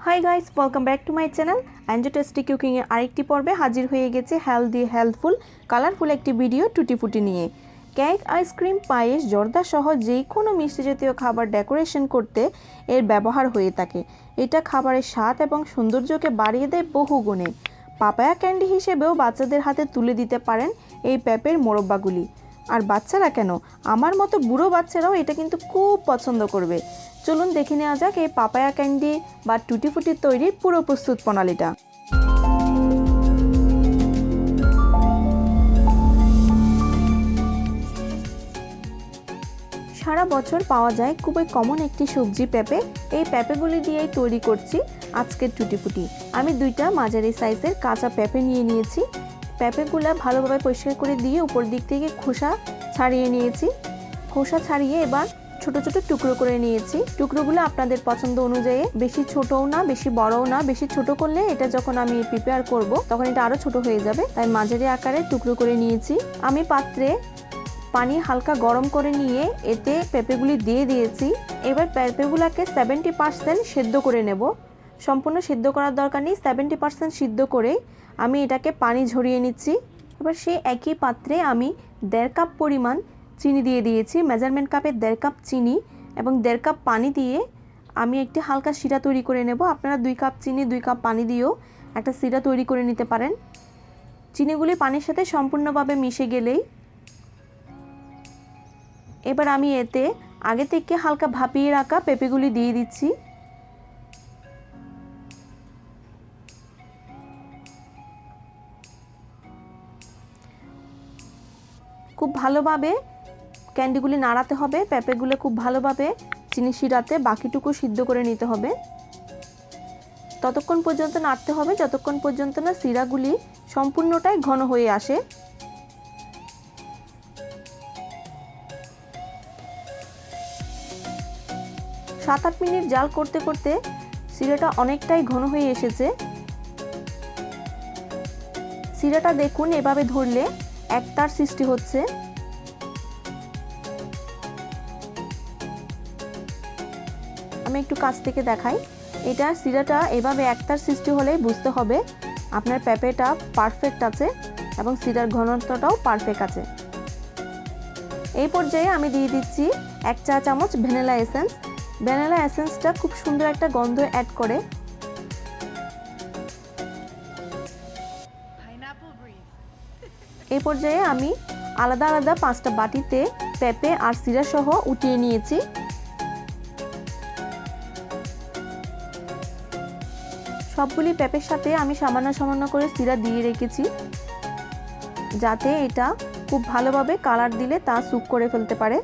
Hi guys, welcome back to my channel enjoy tasty cooking এর আরেকটি পর্বে হাজির হয়ে গেছে হেলদি, হেলথফুল, কালারফুল একটি ভিডিও টুটি ফুটি নিয়ে। কেক, আইসক্রিম, পায়েস, জর্দা সহ যে কোনো মিষ্টি জাতীয় খাবার ডেকোরেশন করতে এর ব্যবহার হয়ে থাকে। এটা খাবারের স্বাদ এবং সৌন্দর্যকে বাড়িয়ে দেয় বহু গুণে। পাপায়া ক্যান্ডি হিসেবেও বাচ্চাদের হাতে তুলে দিতে পারেন এই পেঁপের মোরব্বাগুলি। আর বাচ্চারা কেন, আমার মতো বুড়ো বাচ্চারাও এটা কিন্তু খুব পছন্দ করবে। চলুন দেখে নেওয়া যাক এই পাপায়া ক্যান্ডি বা টুটি ফুটি তৈরির পুরো প্রস্তুত প্রণালীটা। সারা বছর পাওয়া যায় খুবই কমন একটি সবজি পেঁপে। এই পেঁপেগুলি দিয়েই তৈরি করছি আজকের টুটি ফুটি। আমি দুইটা মাঝারি সাইজের কাঁচা পেঁপে নিয়ে নিয়েছি। পেঁপেগুলো ভালোভাবে পরিষ্কার করে দিয়ে উপর দিক থেকে খোসা ছাড়িয়ে নিয়েছি। খোসা ছাড়িয়ে এবার ছোট ছোট টুকরো করে নিয়েছি। টুকরোগুলো আপনাদের পছন্দ অনুযায়ী, বেশি ছোটও না বেশি বড়ও না। বেশি ছোট করলে এটা যখন আমি প্রিপেয়ার করব তখন এটা আরো ছোট হয়ে যাবে, তাই মাঝারি আকারে টুকরো করে নিয়েছি। আমি পাত্রে পানি হালকা গরম করে নিয়ে এতে পেঁপেগুলি দিয়ে দিয়েছি। এবার পেঁপেগুলোকে 70% সেদ্ধ করে নেব। সম্পূর্ণ সেদ্ধ করার দরকার নেই, 70% সিদ্ধ করে আমি এটাকে পানি ঝরিয়ে নিচ্ছি। এবার সেই একই পাত্রে আমি 1.5 কাপ পরিমাণ চিনি দিয়ে দিয়েছি। মেজারমেন্ট কাপে 1.5 কাপ চিনি এবং 1.5 কাপ পানি দিয়ে আমি একটি হালকা শিরা তৈরি করে নেব। আপনারা 2 কাপ চিনি 2 কাপ পানি দিয়েও একটা শিরা তৈরি করে নিতে পারেন। চিনিগুলি পানির সাথে সম্পূর্ণভাবে মিশে গেলেই এবার আমি এতে আগে থেকে হালকা ভাপিয়ে রাখা পেঁপেগুলি দিয়ে দিচ্ছি। খুব ভালোভাবে ক্যান্ডিগুলি নাড়াতে হবে। পেঁপেগুলো খুব ভালোভাবে চিনি শিরাতে বাকিটুকু সিদ্ধ করে নিতে হবে। ততক্ষণ পর্যন্ত নাড়তে হবে যতক্ষণ পর্যন্ত না শিরাগুলি সম্পূর্ণটাই ঘন হয়ে আসে। 7-8 মিনিট জাল করতে করতে শিরাটা অনেকটাই ঘন হয়ে এসেছে। শিরাটা দেখুন, এভাবে ধরলে একতার সৃষ্টি হচ্ছে। আমি একটু কাছ থেকে দেখাই। এটা শিরাটা এভাবে একতার সৃষ্টি হলে বুঝতে হবে আপনার পেঁপেটা পারফেক্ট আছে এবং শিরার ঘনত্বটাও পারফেক্ট আছে। এই পর্যায়ে আমি দিয়ে দিচ্ছি 1 চা চামচ ভ্যানিলা এসেন্স। ভ্যানিলা এসেন্সটা খুব সুন্দর একটা গন্ধ অ্যাড করে। এই পর্যায়ে আমি আলাদা আলাদা 5টা বাটিতে পেঁপে আর শিরা সহ উঠিয়ে নিয়েছি। সবগুলি পেঁপের সাথে আমি সামান্য সামান্য করে শিরা দিয়ে রেখেছি, যাতে এটা খুব ভালোভাবে কালার দিলে তা স্যুপ করে ফেলতে পারে।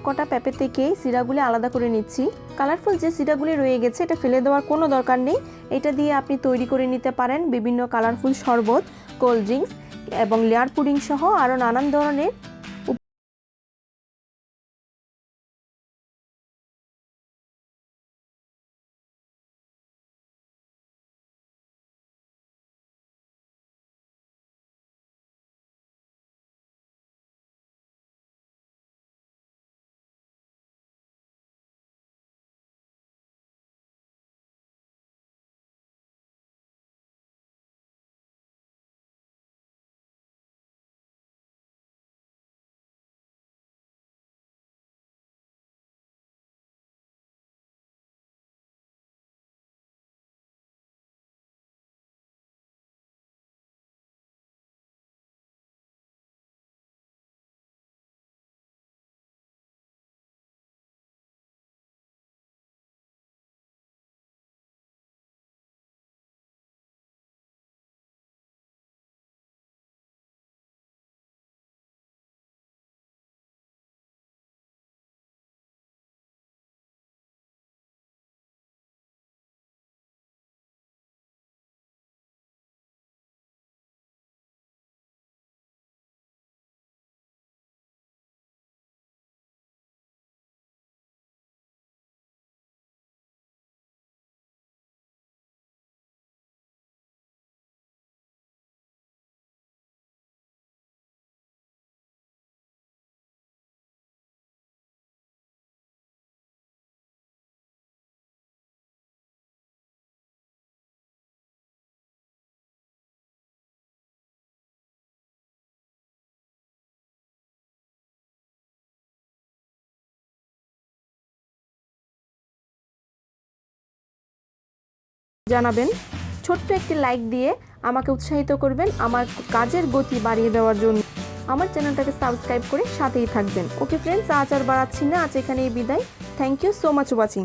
সবকটা পেঁপে থেকে সিরাগুলি আলাদা করে নিচ্ছি। কালারফুল যে সিরাগুলি রয়ে গেছে এটা ফেলে দেওয়ার কোনো দরকার নেই। এটা দিয়ে আপনি তৈরি করে নিতে পারেন বিভিন্ন কালারফুল শরবত, কোল্ড ড্রিঙ্কস এবং লেয়ার পুডিং সহ আরও নানান ধরনের। জানাবেন, ছোট্ট একটি লাইক দিয়ে আমাকে উৎসাহিত করবেন আমার কাজের গতি বাড়িয়ে দেওয়ার জন্য। আমার চ্যানেলটাকে সাবস্ক্রাইব করে সাথেই থাকবেন। ওকে ফ্রেন্ডস, আজ আর বাড়াচ্ছি না, আজ এখানেই বিদায়। Thank you so much watching.